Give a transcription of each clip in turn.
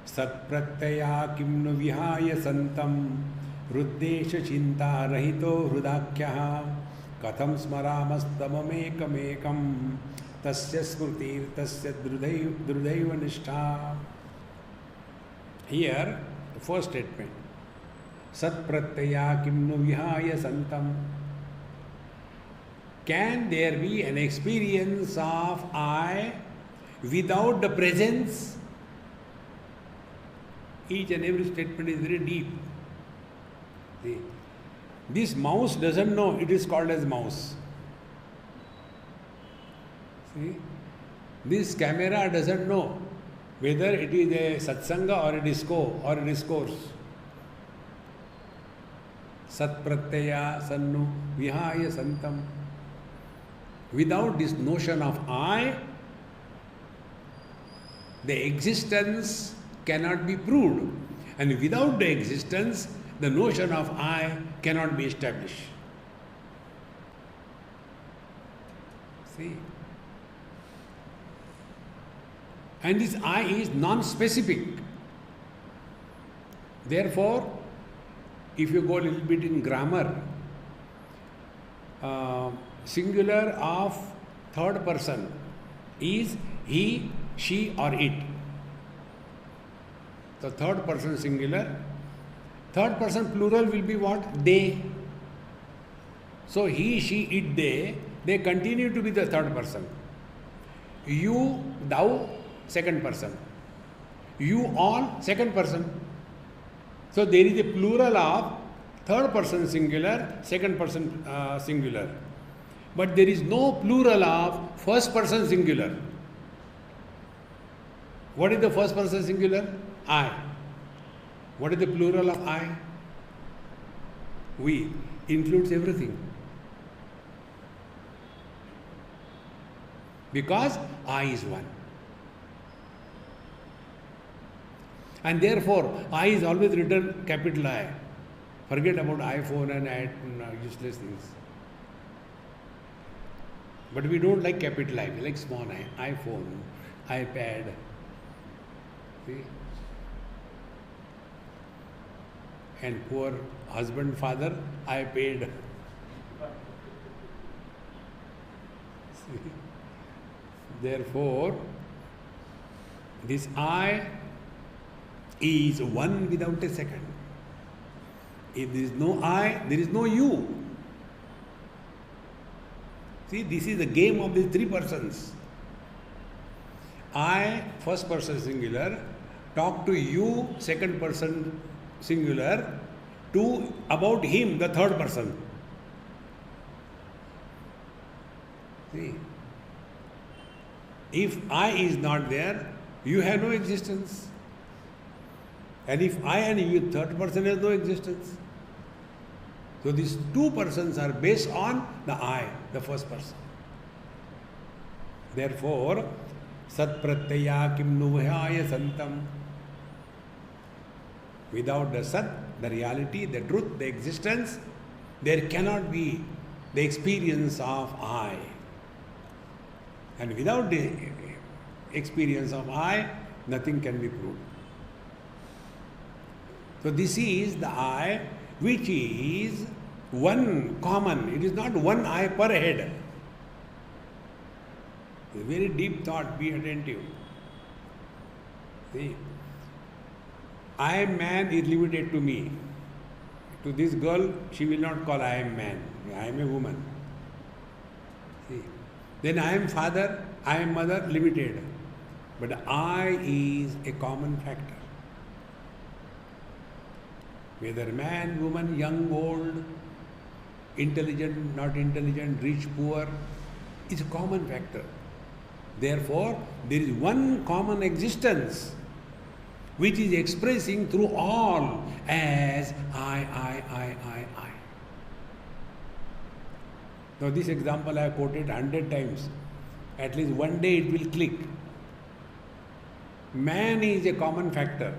सत्प्रत्यया किं नु विहाय संतं हृद्देश चिंता रहितो हृदाख्यः कथं स्मरामस्तममेकमेकं तस्य स्मृतिर्तस्य द्रुदैव निष्ठा. Here, the first statement. Satpratyaya kim nu vihaya santam. Can there be an experience of I without the presence? Each and every statement is very deep. See, this mouse doesn't know it is called as mouse. See, this camera doesn't know whether it is a satsanga or a disco or a discourse. Satpratyaya sannu vihaya santam. Without this notion of I, the existence cannot be proved. And without the existence, the notion of I cannot be established. See? And this I is non-specific. Therefore, if you go a little bit in grammar, singular of third person is he, she or it. The third person singular. Third person plural will be what? They. So he, she, it, they continue to be the third person. You, thou, second person. You all, second person. So there is a plural of third person singular, second person singular. But there is no plural of first person singular. What is the first person singular? I. What is the plural of I? We. Includes everything. Because I is one. And therefore, I is always written capital I. Forget about iPhone and useless things. But we don't like capital I. We like small I. iPhone, iPad. See? And poor husband, father, I paid. See? Therefore, this I is one without a second. If there is no I, there is no you. See, this is the game of these three persons. I, first person singular, talk to you, second person singular, to about him, the third person. See, if I is not there, you have no existence. And if I and you, third person has no existence. So these two persons are based on the I, the first person. Therefore, Satpratyaya kim nu vihaya santam. Without the Sat, the reality, the truth, the existence, there cannot be the experience of I. And without the experience of I, nothing can be proved. So this is the I which is one common. It is not one I per head. It's a very deep thought, be attentive. See, I am man is limited to me. To this girl, she will not call I am man. I am a woman. See, then I am father, I am mother, limited. But I is a common factor. Whether man, woman, young, old, intelligent, not intelligent, rich, poor, is a common factor. Therefore, there is one common existence which is expressing through all as I. Now this example I have quoted 100 times. At least one day it will click. Man is a common factor.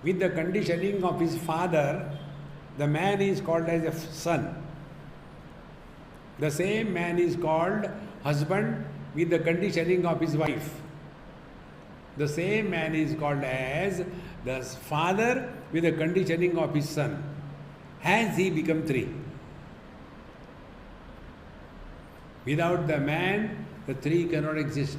With the conditioning of his father, the man is called as a son. The same man is called husband with the conditioning of his wife. The same man is called as the father with the conditioning of his son. Has he become three? Without the man, the three cannot exist.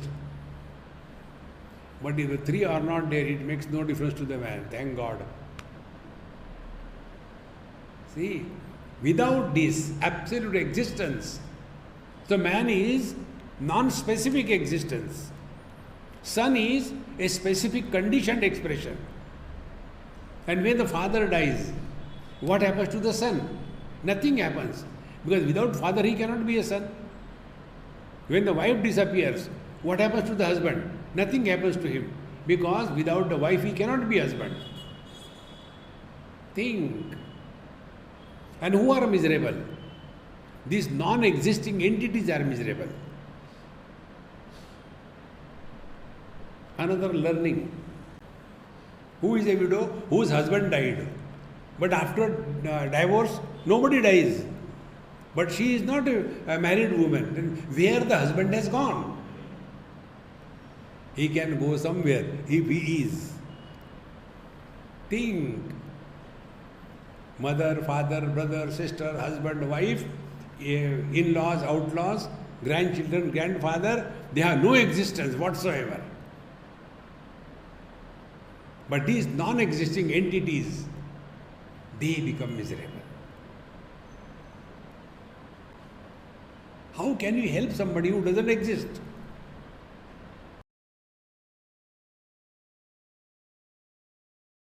But if the three are not there, it makes no difference to the man. Thank God. See, without this absolute existence, the man is non-specific existence. Son is a specific conditioned expression. And when the father dies, what happens to the son? Nothing happens. Because without father he cannot be a son. When the wife disappears, what happens to the husband? Nothing happens to him. Because without the wife he cannot be husband. Think. And who are miserable? These non-existing entities are miserable. Another learning. Who is a widow? Whose husband died. But after divorce, nobody dies. But she is not a married woman. Then where the husband has gone? He can go somewhere if he is. Think. Mother, father, brother, sister, husband, wife, in-laws, outlaws, grandchildren, grandfather, they have no existence whatsoever. But these non-existing entities, they become miserable. How can you help somebody who doesn't exist?